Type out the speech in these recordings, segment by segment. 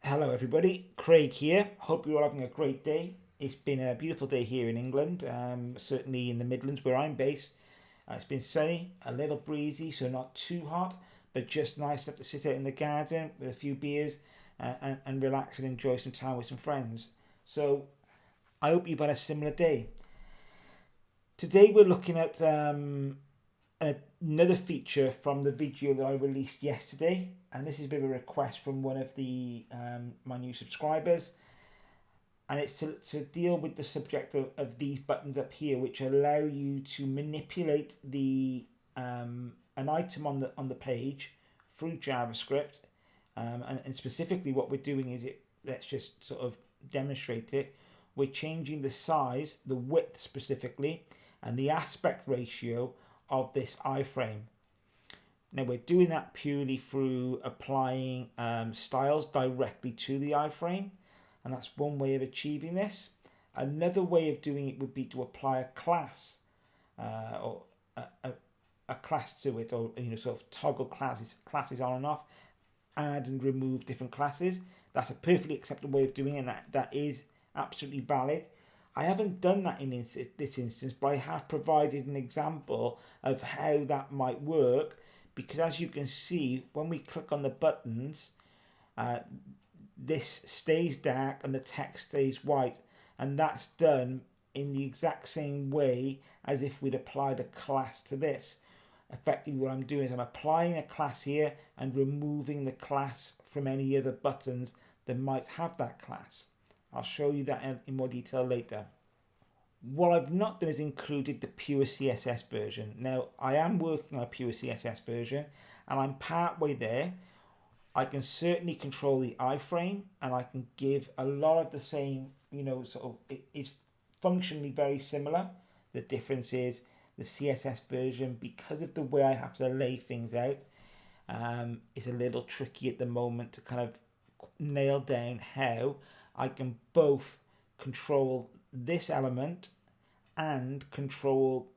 Hello everybody, Craig here. Hope you're all having a great day. It's been a beautiful day here in England, certainly in the Midlands where I'm based. It's been sunny, a little breezy, so not too hot, but just nice enough to sit out in the garden with a few beers and relax and enjoy some time with some friends. So I hope you've had a similar day. Today we're looking at another feature from the video that I released yesterday, and this is a bit of a request from one of the my new subscribers, and it's to deal with the subject of these buttons up here, which allow you to manipulate the an item on the page through JavaScript, and specifically what we're doing is let's just sort of demonstrate it. We're changing the size, the width specifically, and the aspect ratio of this iframe. Now we're doing that purely through applying styles directly to the iframe, and that's one way of achieving this. Another way of doing it would be to apply a class or a class to it, or sort of toggle classes on and off, add and remove different classes. That's a perfectly acceptable way of doing it, and that is absolutely valid. I haven't done that in this instance, but I have provided an example of how that might work, because as you can see, when we click on the buttons, this stays dark and the text stays white, and that's done in the exact same way as if we'd applied a class to this. Effectively what I'm doing is I'm applying a class here and removing the class from any other buttons that might have that class. I'll show you that in more detail later. What I've not done is included the pure CSS version. Now, I am working on a pure CSS version, and I'm part way there. I can certainly control the iframe, and I can give a lot of the same, sort of, it's functionally very similar. The difference is the CSS version, because of the way I have to lay things out, is a little tricky at the moment to kind of nail down how I can both control this element and control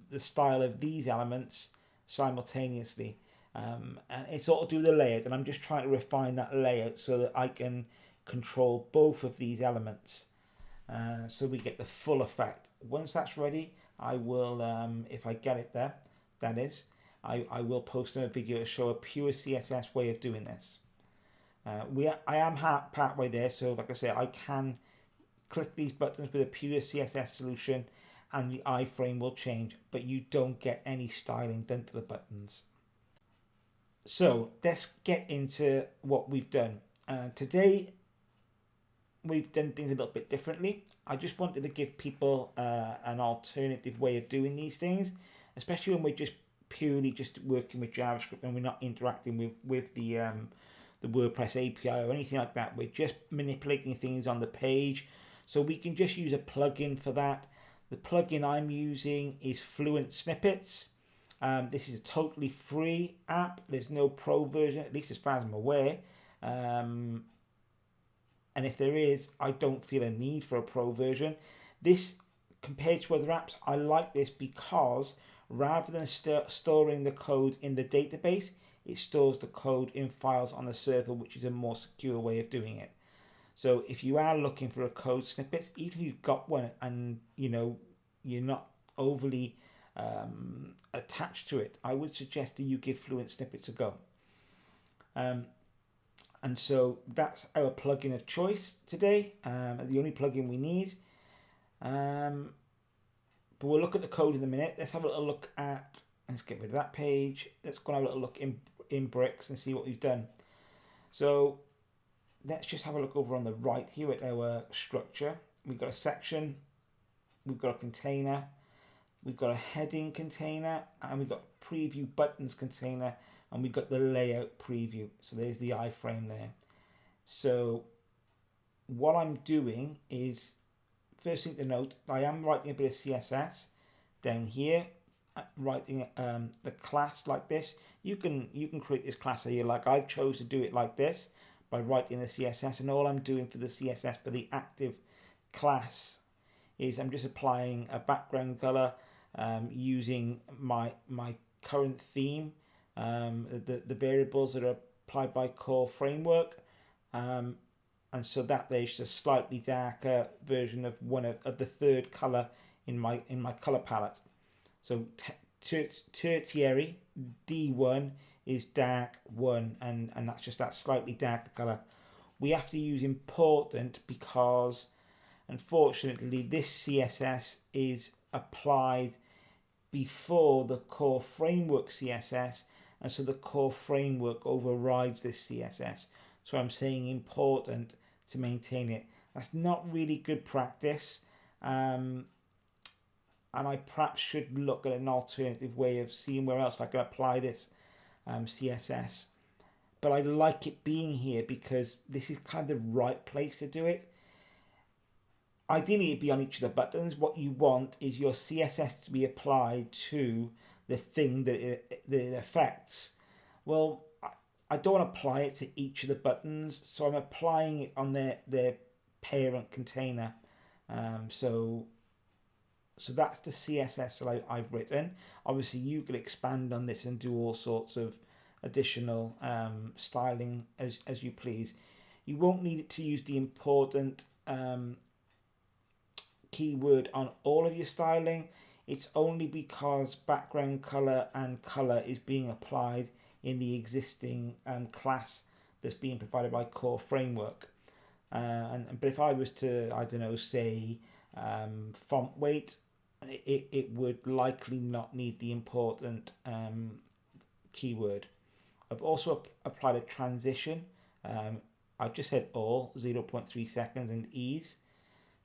the style of these elements simultaneously. And it's all to do with the layout, and I'm just trying to refine that layout so that I can control both of these elements, so we get the full effect. Once that's ready, I will, if I get it there, that is, I will post a video to show a pure CSS way of doing this. I am part way there, so like I say, I can click these buttons with a pure CSS solution and the iframe will change, but you don't get any styling done to the buttons. So let's get into what we've done. Today we've done things a little bit differently. I just wanted to give people an alternative way of doing these things, especially when we're just purely just working with JavaScript and we're not interacting with the WordPress API or anything like that. We're just manipulating things on the page. So we can just use a plugin for that. The plugin I'm using is Fluent Snippets. This is a totally free app. There's no pro version, at least as far as I'm aware. And if there is, I don't feel a need for a pro version. This, compared to other apps, I like this because rather than storing the code in the database, it stores the code in files on the server, which is a more secure way of doing it. So if you are looking for a code snippet, even if you've got one and you're not overly attached to it, I would suggest that you give Fluent Snippets a go. And so that's our plugin of choice today, the only plugin we need. But we'll look at the code in a minute. Let's have a little look at, let's get rid of that page. Let's go and have a little look in Bricks and see what we've done. So let's just have a look over on the right here at our structure. We've got a section, we've got a container, we've got a heading container, and we've got a preview buttons container, and we've got the layout preview. So there's the iframe there. So what I'm doing is, first thing to note, I am writing a bit of CSS down here, writing the class like this. You can create this class here like I've chose to do it like this by writing the CSS, and all I'm doing for the CSS for the active class is I'm just applying a background color using my current theme, the variables that are applied by core framework, and so that there's a slightly darker version of one of the third color in my color palette. So tertiary D1 is dark 1, and that's just that slightly darker color. We have to use important because unfortunately this CSS is applied before the core framework CSS, and so the core framework overrides this CSS. So I'm saying important to maintain it. That's not really good practice, and I perhaps should look at an alternative way of seeing where else I can apply this CSS. But I like it being here because this is kind of the right place to do it. Ideally, it'd be on each of the buttons. What you want is your CSS to be applied to the thing that it affects. Well, I don't want to apply it to each of the buttons, so I'm applying it on their parent container. So that's the CSS that I've written. Obviously, you could expand on this and do all sorts of additional styling as you please. You won't need it to use the important keyword on all of your styling. It's only because background color and color is being applied in the existing class that's being provided by core framework. But if I was to, I don't know, say font weight, it would likely not need the important keyword. I've also applied a transition. I've just said all 0.3 seconds and ease,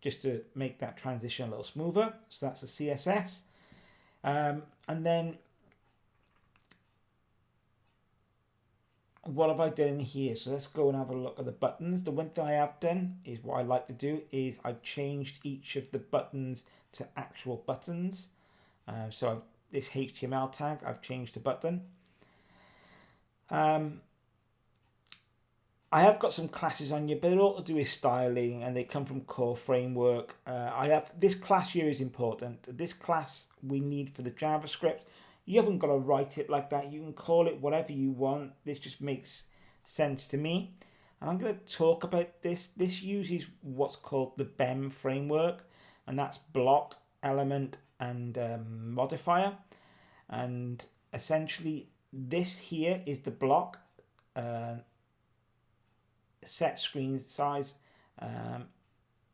just to make that transition a little smoother. So that's the CSS. And then what have I done here? So let's go and have a look at the buttons. The one thing I have done is what I like to do is I've changed each of the buttons to actual buttons. So this HTML tag, I've changed to button. I have got some classes on here, but they're all to do with styling and they come from core framework. I have this class here is important. This class we need for the JavaScript. You haven't got to write it like that. You can call it whatever you want. This just makes sense to me. And I'm going to talk about this. This uses what's called the BEM framework, and that's block, element, and modifier. And essentially, this here is the block. Set screen size,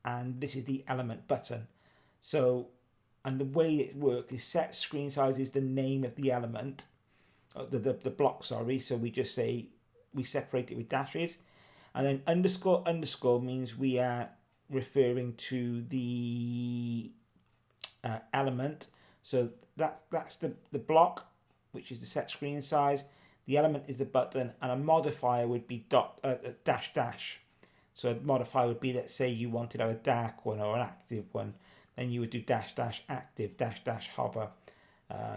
and this is the element button. So, and the way it works is set screen size is the name of the element, the block, sorry. So we just say, we separate it with dashes, and then underscore underscore means we are referring to the element. So that's the block, which is the set screen size. The element is the button, and a modifier would be dash dash. So a modifier would be, let's say you wanted to have a dark one or an active one, then you would do dash dash active dash dash hover.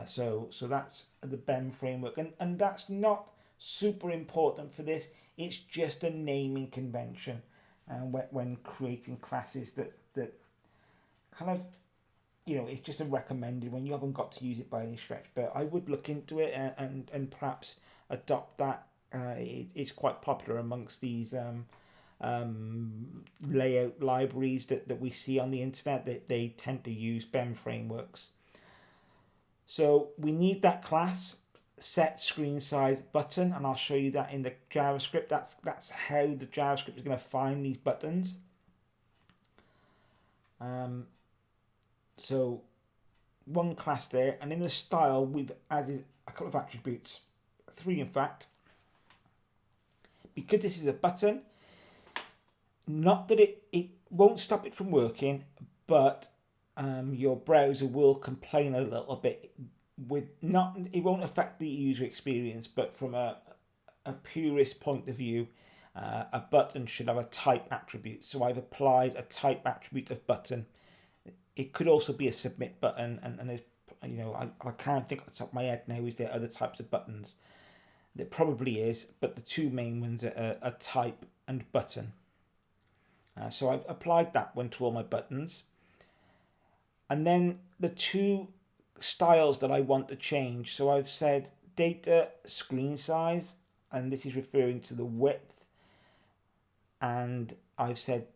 So that's the BEM framework, and that's not super important for this. It's just a naming convention, and when creating classes that kind of, you know, it's just a recommended when you haven't got to use it by any stretch. But I would look into it and perhaps adopt that. It's quite popular amongst these layout libraries that we see on the internet. That they tend to use BEM frameworks. So we need that class set screen size button, and I'll show you that in the JavaScript. That's how the JavaScript is going to find these buttons. So one class there, and in the style we've added a couple of attributes, 3 in fact, because this is a button. Not that it won't stop it from working, but your browser will complain a little bit with it won't affect the user experience, but from a purist point of view, a button should have a type attribute. So I've applied a type attribute of button. It could also be a submit button, and there's, you know, I can't think off the top of my head now, is there other types of buttons? There probably is, but the two main ones are a type and button. So I've applied that one to all my buttons. And then the two styles that I want to change. So I've said data screen size, and this is referring to the width, and I've said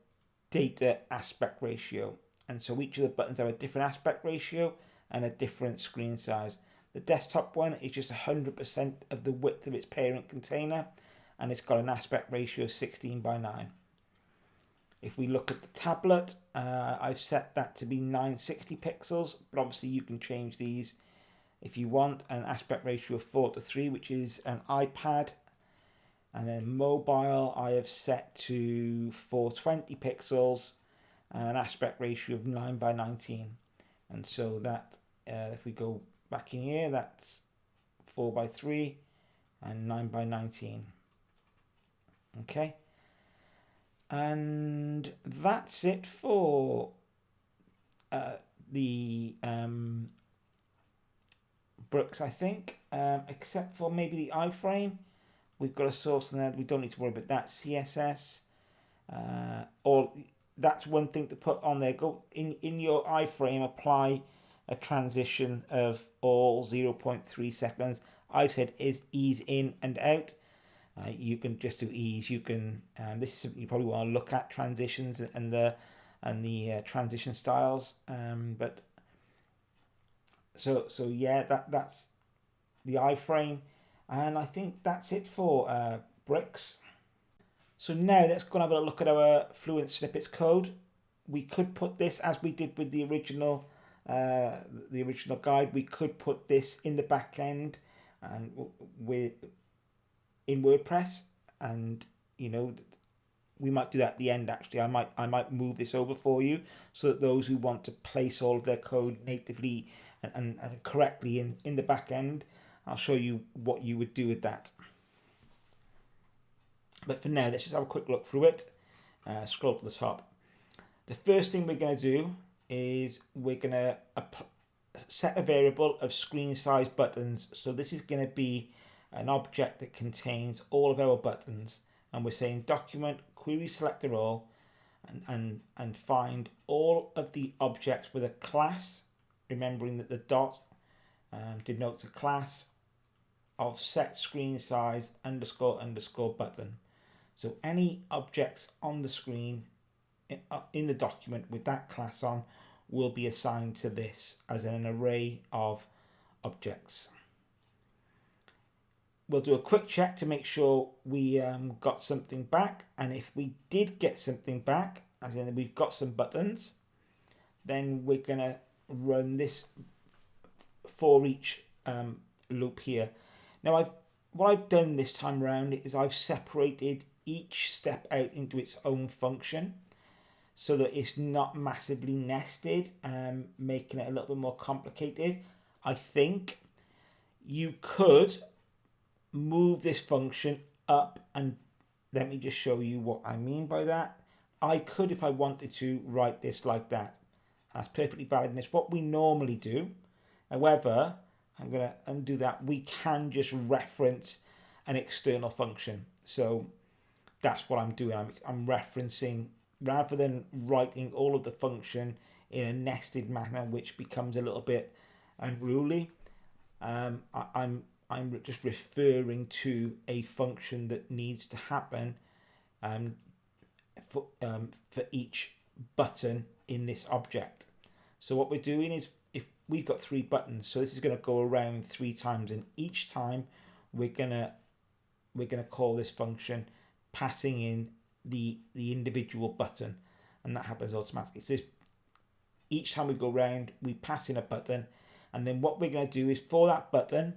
data aspect ratio. And so each of the buttons have a different aspect ratio and a different screen size. The desktop one is just 100% of the width of its parent container, and it's got an aspect ratio of 16:9. If we look at the tablet, I've set that to be 960 pixels, but obviously you can change these if you want. An aspect ratio of 4:3, which is an iPad. And then mobile, I have set to 420 pixels and an aspect ratio of 9:19. And so that, if we go back in here, that's 4:3 and 9:19. Okay. And that's it for the bricks, I think, except for maybe the iframe. We've got a source in there. We don't need to worry about that. CSS, or that's one thing to put on there. Go in your iframe, apply a transition of all 0.3 seconds. I've said is ease in and out. You can just do ease. You can. This is something you probably want to look at, transitions and the transition styles. But so yeah, that's the iframe, and I think that's it for bricks. So now let's go and have a look at our Fluent Snippets code. We could put this, as we did with the original guide. We could put this in the back end and in WordPress, and you know, we might do that at the end. Actually, I might move this over for you so that those who want to place all of their code natively and correctly in the back end, I'll show you what you would do with that. But for now, let's just have a quick look through it. Scroll to the top. The first thing we're going to do is we're going to set a variable of screen size buttons. So this is going to be an object that contains all of our buttons, and we're saying document query selector all, and find all of the objects with a class, remembering that the dot denotes a class of set screen size __ button. So any objects on the screen in the document with that class on will be assigned to this as an array of objects. We'll do a quick check to make sure we got something back, and if we did get something back, as in we've got some buttons, then we're going to run this for each loop here. Now what I've done this time around is I've separated each step out into its own function so that it's not massively nested, making it a little bit more complicated. I think you could move this function up, and let me just show you what I mean by that. I could, if I wanted to, write this like that. That's perfectly valid, and it's what we normally do. However, I'm going to undo that. We can just reference an external function. So that's what I'm doing. I'm referencing, rather than writing all of the function in a nested manner, which becomes a little bit unruly. I'm just referring to a function that needs to happen for each button in this object. So what we're doing is, if we've got 3 buttons, so this is going to go around 3 times, and each time we're gonna call this function, passing in the individual button, and that happens automatically. So each time we go around, we pass in a button, and then what we're going to do is, for that button,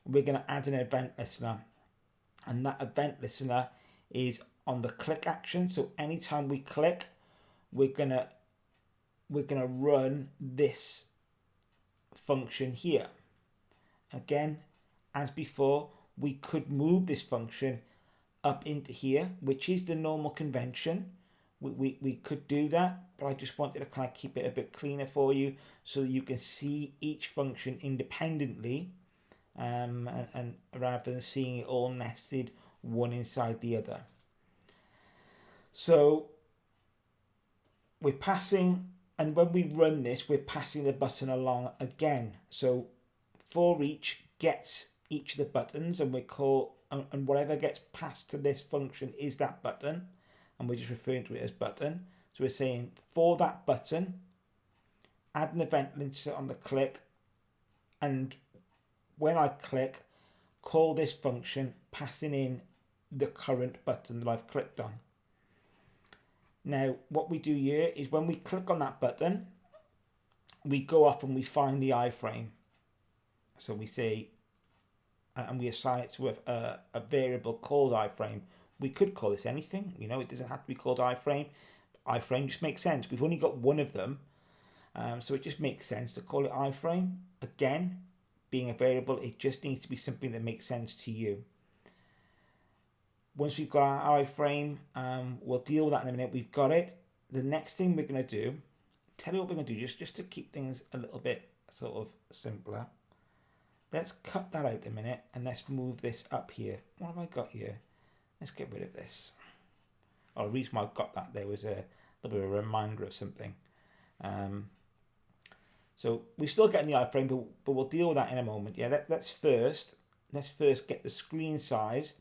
we're going to add an event listener, and that event listener is on the click action. So anytime we click, we're gonna run this function here. Again, as before, we could move this function up into here, which is the normal convention. We could do that, but I just wanted to kind of keep it a bit cleaner for you so that you can see each function independently, and rather than seeing it all nested one inside the other. So we're passing, and when we run this, we're passing the button along again. So for each gets each of the buttons, and we call, and whatever gets passed to this function is that button. and we're just referring to it as button. So we're saying for that button, add an event linter on the click, and when I click, call this function passing in the current button that I've clicked on. Now what we do here is when we click on that button, we go off and we find the iframe. So we say, and we assign it to a variable called iframe. We could call this anything, you know, it doesn't have to be called iframe. Iframe just makes sense. We've only got one of them, so it just makes sense to call it iframe. Again, being a variable, it just needs to be something that makes sense to you. Once we've got our iframe, we'll deal with that in a minute. We've got it. The next thing we're going to do, tell you what we're going to do, just to keep things a little bit sort of simpler. Let's cut that out a minute and let's move this up here. What have I got here? Let's get rid of this. Oh, the reason why I got that there was a little bit of a reminder of something. So we're still getting the iframe, but we'll deal with that in a moment. Yeah, let's first get the screen size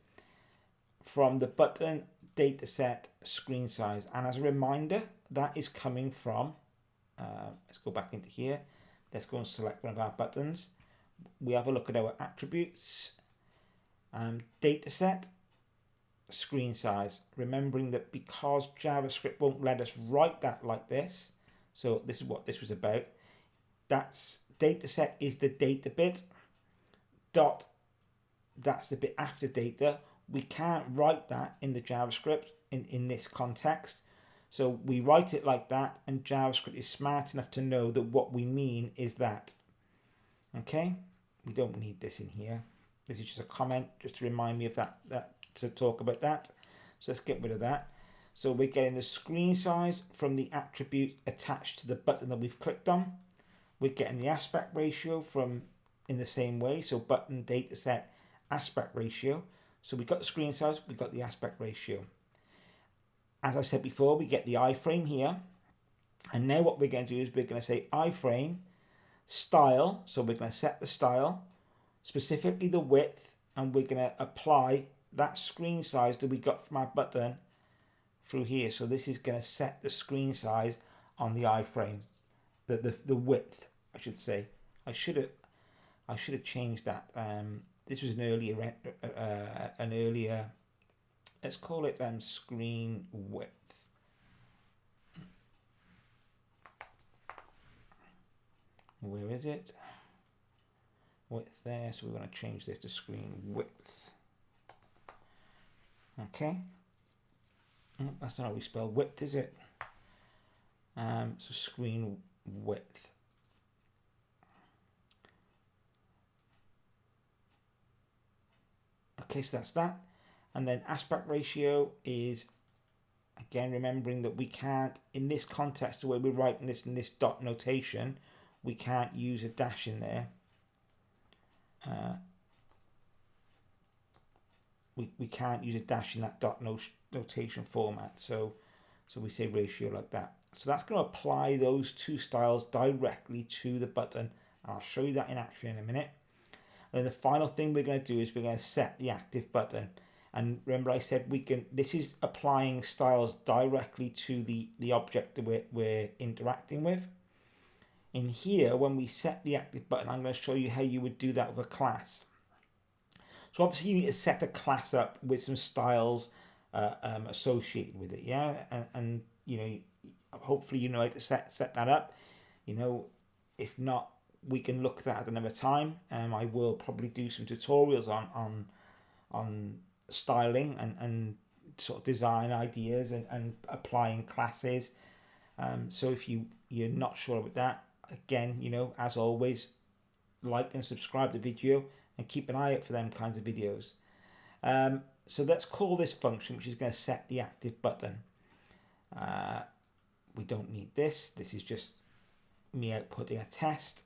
from the button dataset screen size. And as a reminder, that is coming from, let's go back into here. Let's go and select one of our buttons. We have a look at our attributes, dataset, screen size, remembering that because JavaScript won't let us write that like this, so this is what this was about. That's dataset is the data bit, dot, that's the bit after data. We can't write that in the JavaScript in this context, so we write it like that, and JavaScript is smart enough to know that what we mean is that. Okay, we don't need this in here. This is just a comment just to remind me of that to talk about that. So let's get rid of that. So we're getting the screen size from the attribute attached to the button that we've clicked on. We're getting the aspect ratio from in the same way. So button dataset aspect ratio. So we've got the screen size, we've got the aspect ratio. As I said before, we get the iframe here. And now what we're going to do is we're going to say iframe style. So we're going to set the style, specifically the width, and we're going to apply that screen size that we got from our button through here. So this is going to set the screen size on the iframe, the width, I should say. I should have changed that. This was an earlier, let's call it screen width. Where is it? Width there. So we're going to change this to screen width. Okay. That's not how we spell width, is it? So screen width. Okay, so that's that. And then aspect ratio is, again, remembering that we can't, in this context, the way we're writing this in this dot notation, we can't use a dash in there. We can't use a dash in that dot notation format. So we say ratio like that. So that's going to apply those two styles directly to the button. I'll show you that in action in a minute. And then the final thing we're going to do is we're going to set the active button. And remember I said this is applying styles directly to the object that we're interacting with. In here, when we set the active button, I'm going to show you how you would do that with a class. So obviously you need to set a class up with some styles associated with it, yeah? And you know, hopefully you know how to set that up. You know, if not, we can look at that at another time. I will probably do some tutorials on styling and sort of design ideas and applying classes. So if you're not sure about that, again, you know, as always, like and subscribe to the video and keep an eye out for them kinds of videos. So let's call this function, which is going to set the active button. We don't need this. This is just me outputting a test.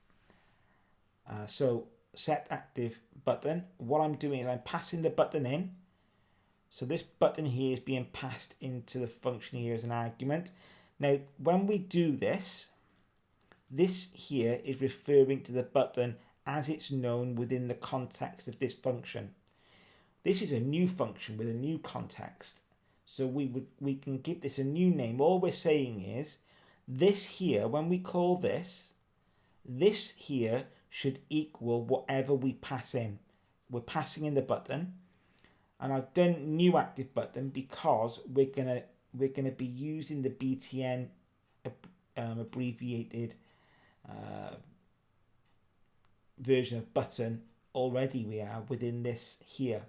So set active button. What I'm doing is I'm passing the button in. So this button here is being passed into the function here as an argument. Now, when we do this, this here is referring to the button as it's known within the context of this function. This is a new function with a new context. So we can give this a new name. All we're saying is this here, when we call this here should equal whatever we pass in. We're passing in the button, and I've done new active button because we're gonna be using the BTN abbreviated version of button already. We are within this here.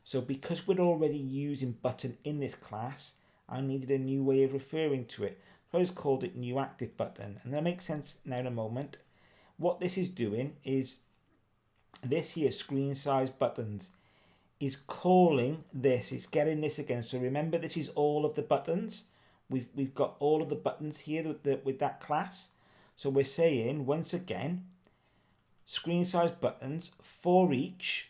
So because we're already using button in this class, I needed a new way of referring to it. So I just called it new active button, and that makes sense now in a moment. What this is doing is this here screen size buttons is calling this. It's getting this again. So remember, this is all of the buttons. We've got all of the buttons here with that class. So we're saying once again, screen size buttons for each.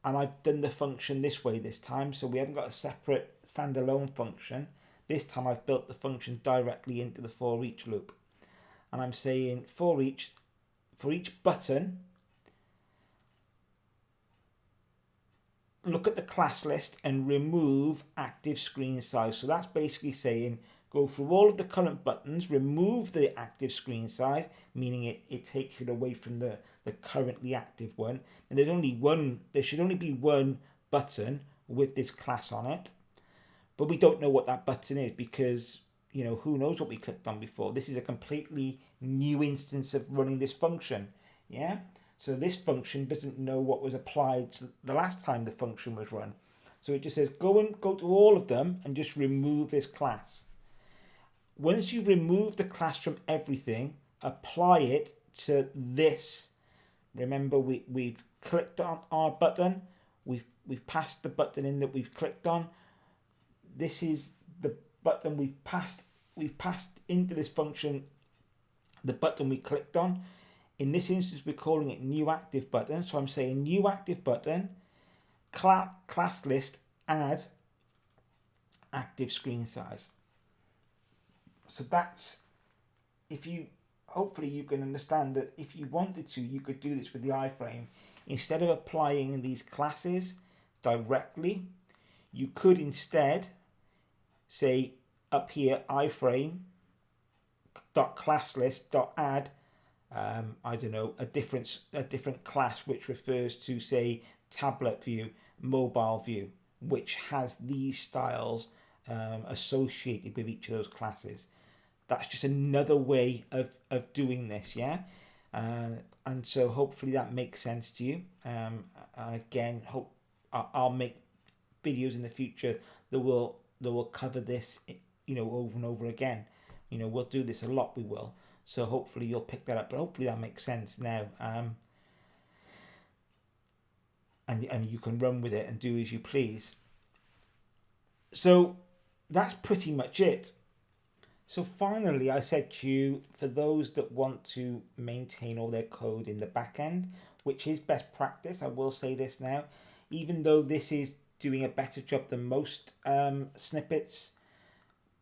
And I've done the function this way this time, so we haven't got a separate standalone function. This time I've built the function directly into the for each loop. And I'm saying for each button, look at the class list and remove active screen size. So that's basically saying go through all of the current buttons, remove the active screen size, meaning it takes it away from the currently active one. And there should only be one button with this class on it. But we don't know what that button is because, you know, who knows what we clicked on before. This is a completely new instance of running this function. Yeah. So this function doesn't know what was applied the last time the function was run. So it just says go to all of them and just remove this class. Once you've removed the class from everything, apply it to this. Remember, we've clicked on our button. We've passed the button in that we've clicked on. This is the button we've passed into this function the button we clicked on. In this instance, we're calling it new active button. So I'm saying new active button, class list, add active screen size. So that's, hopefully you can understand that if you wanted to, you could do this with the iframe. Instead of applying these classes directly, you could instead say up here iframe dot class list dot add I don't know, a different class which refers to, say, tablet view, mobile view, which has these styles associated with each of those classes. That's just another way of doing this, yeah? And so hopefully that makes sense to you. And again, hope I'll make videos in the future that will cover this, you know, over and over again. You know, we'll do this a lot, we will. So hopefully you'll pick that up, but hopefully that makes sense now. And you can run with it and do as you please. So that's pretty much it. So finally, I said to you, for those that want to maintain all their code in the back end, which is best practice, I will say this now, even though this is doing a better job than most snippets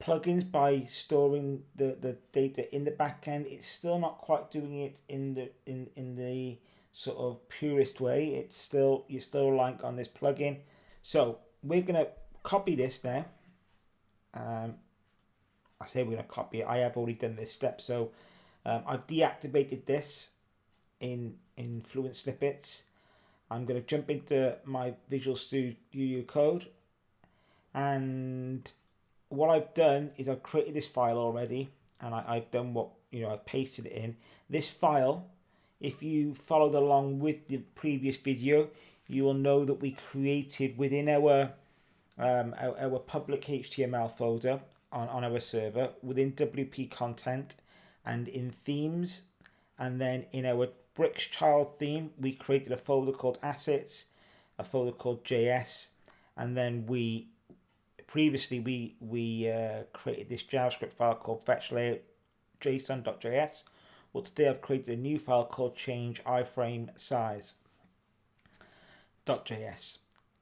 plugins by storing the data in the back end, it's still not quite doing it in the sort of purest way. It's still, you're still relying on this plugin. So we're gonna copy this now. I say we're gonna copy it. I have already done this step, so I've deactivated this in Fluent Snippets. I'm gonna jump into my Visual Studio Code, and what I've done is I've created this file already, and I've done what, you know, I've pasted it in. This file, if you followed along with the previous video, you will know that we created within our public HTML folder on our server, within WP content and in themes, and then in our Bricks child theme, we created a folder called assets, a folder called JS, and then previously we created this JavaScript file called fetch layout json.js. Well, today I've created a new file called change iframe size.js,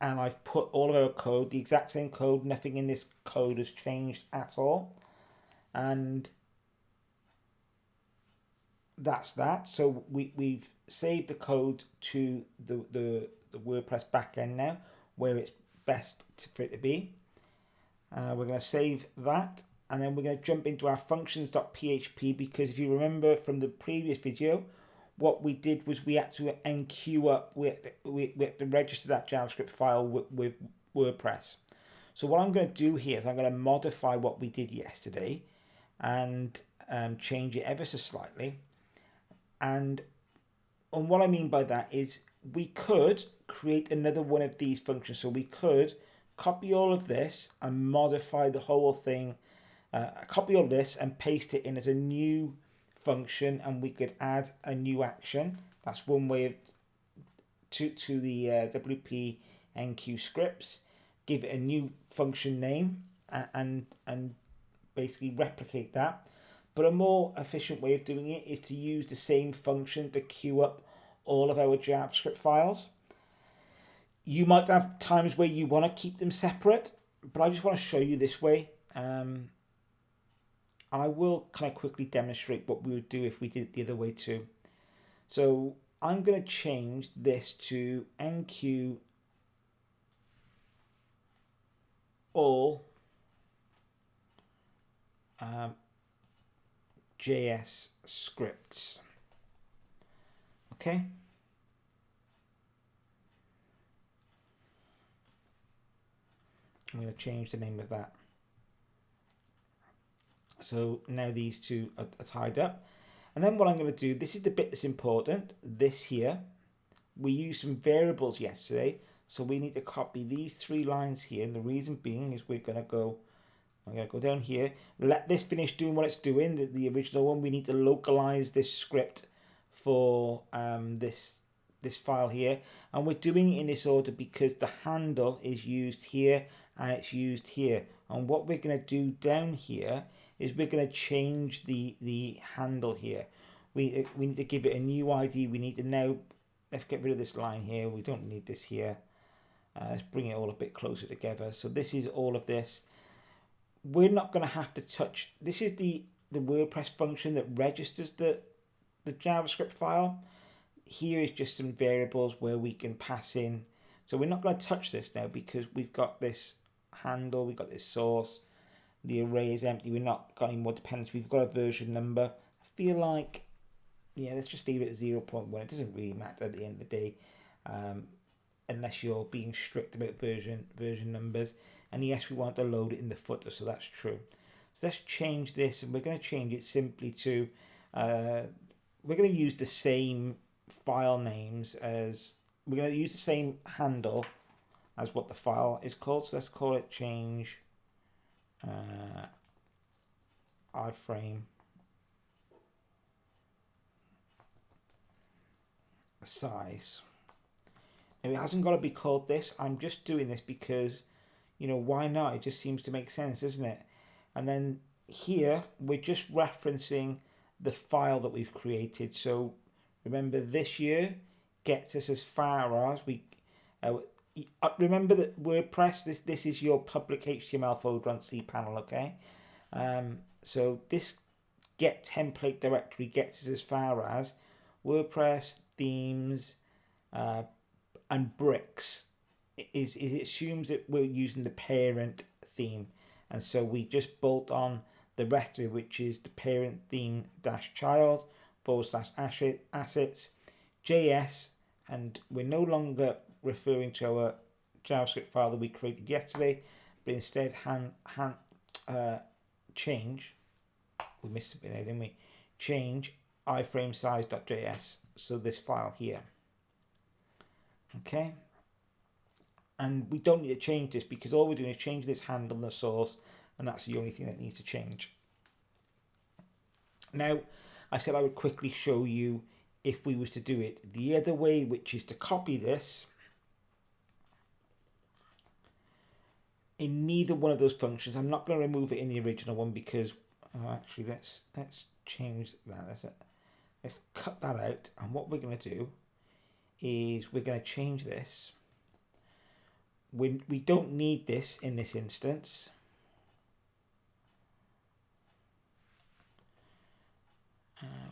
and I've put all of our code, the exact same code. Nothing in this code has changed at all, and that's that. So we've saved the code to the WordPress backend now, where it's best for it to be. We're going to save that, and then we're going to jump into our functions.php, because if you remember from the previous video, what we did was we had to enqueue up, we had to register that JavaScript file with WordPress. So what I'm going to do here is I'm going to modify what we did yesterday and change it ever so slightly. And what I mean by that is we could create another one of these functions. So we could copy all of this and modify the whole thing, copy all this and paste it in as a new function, and we could add a new action. That's one way of to the WP enqueue scripts, give it a new function name and basically replicate that. But a more efficient way of doing it is to use the same function to queue up all of our JavaScript files. You might have times where you want to keep them separate, but I just want to show you this way. And I will kind of quickly demonstrate what we would do if we did it the other way too. So I'm going to change this to enqueue all JS scripts. Okay. I'm going to change the name of that. So now these two are tied up. And then what I'm going to do, this is the bit that's important, this here. We used some variables yesterday, so we need to copy these 3 lines here. And the reason being is I'm going to go down here, let this finish doing what it's doing, the original one. We need to localize this script for this file here. And we're doing it in this order because the handle is used here and it's used here. And what we're going to do down here is we're going to change the handle here. We need to give it a new ID. We need to now, let's get rid of this line here. We don't need this here. Let's bring it all a bit closer together. So this is all of this. We're not going to have to touch, this is the WordPress function that registers the JavaScript file. Here is just some variables where we can pass in. So we're not going to touch this now because we've got this handle, we've got this source. The array is empty. We're not got any more dependency. We've got a version number. I feel like, yeah, let's just leave it at 0.1. It doesn't really matter at the end of the day, unless you're being strict about version numbers. And yes, we want to load it in the footer, so that's true. So let's change this, and we're going to change it simply to, we're going to use the same file names as, we're going to use the same handle as what the file is called. So let's call it change iframe size. Now it hasn't got to be called this. I'm just doing this because, you know, why not? It just seems to make sense, doesn't it? And then here we're just referencing the file that we've created. So remember, this year gets us as far as we remember that WordPress, this is your public HTML folder on cPanel, okay? So this get template directory gets us as far as WordPress, themes, and bricks. It assumes that we're using the parent theme, and so we just bolt on the rest of it, which is the parent theme -child / assets JS, and we're no longer referring to our JavaScript file that we created yesterday, but instead change, we missed a bit there, didn't we? Change iframe size.js, so this file here. Okay, and we don't need to change this because all we're doing is change this handle and the source, and that's the only thing that needs to change. Now, I said I would quickly show you if we was to do it the other way, which is to copy this in neither one of those functions. I'm not going to remove it in the original one because actually let's change that. Let's cut that out, and what we're going to do is we're going to change this. We don't need this in this instance.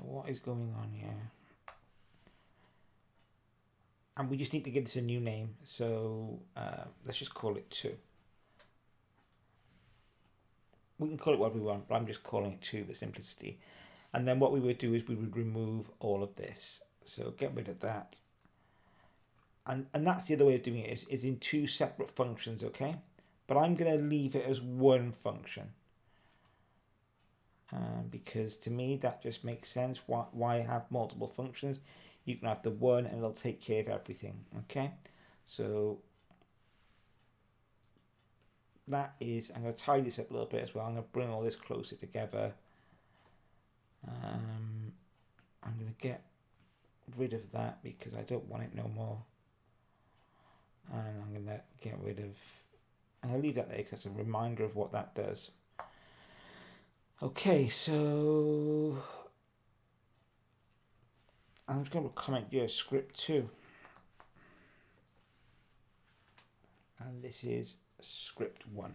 What is going on here? And we just need to give this a new name. So let's just call it 2. We can call it whatever we want, but I'm just calling it 2 for simplicity. And then what we would do is we would remove all of this. So get rid of that. And that's the other way of doing it, is in 2 separate functions, okay? But I'm going to leave it as 1 function. Because to me, that just makes sense. Why have multiple functions? You can have the one and it'll take care of everything, okay? So that is, I'm going to tidy this up a little bit as well. I'm going to bring all this closer together. I'm going to get rid of that because I don't want it no more. And I'm going to get rid of, and I'll leave that there because it's a reminder of what that does. Okay, so I'm just going to comment your script 2. And this is script 1.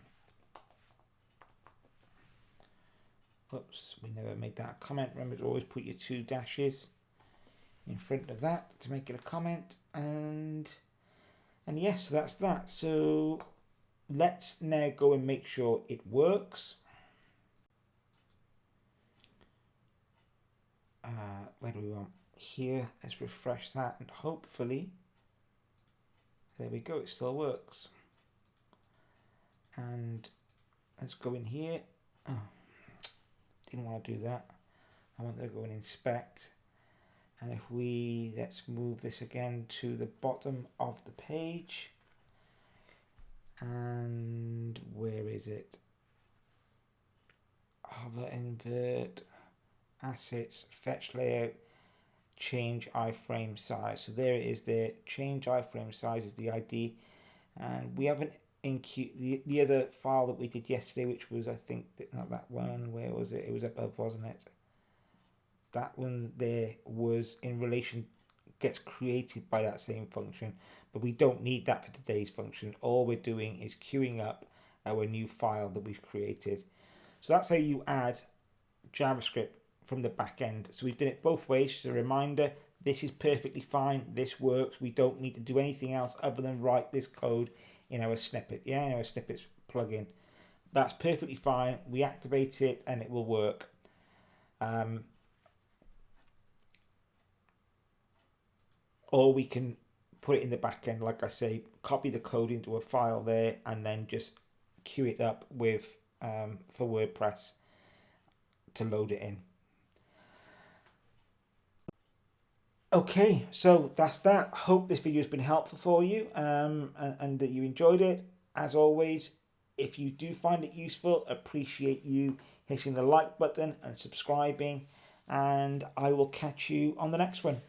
Oops, we never made that a comment. Remember to always put your 2 dashes in front of that to make it a comment. And yes, that's that. So let's now go and make sure it works. Where do we want? Here, let's refresh that and hopefully, there we go, it still works. And let's go in here. Oh, didn't want to do that. I want to go and inspect. And if let's move this again to the bottom of the page. And where is it? Hover, invert, assets, fetch layout, change iframe size. So there it is there. Change iframe size is the ID. And we haven't included the other file that we did yesterday, which was, I think, not that one. Where was it? It was above, wasn't it? That one there was in relation, gets created by that same function, but we don't need that for today's function. All we're doing is queuing up our new file that we've created. So that's how you add JavaScript from the back end. So we've done it both ways. Just a reminder, this is perfectly fine. This works. We don't need to do anything else other than write this code in our snippet. Yeah, in our snippets plugin. That's perfectly fine. We activate it and it will work. Or we can put it in the back end, like I say, copy the code into a file there and then just queue it up with for WordPress to load it in. Okay, so that's that. Hope this video has been helpful for you and that you enjoyed it. As always, if you do find it useful, appreciate you hitting the like button and subscribing, and I will catch you on the next one.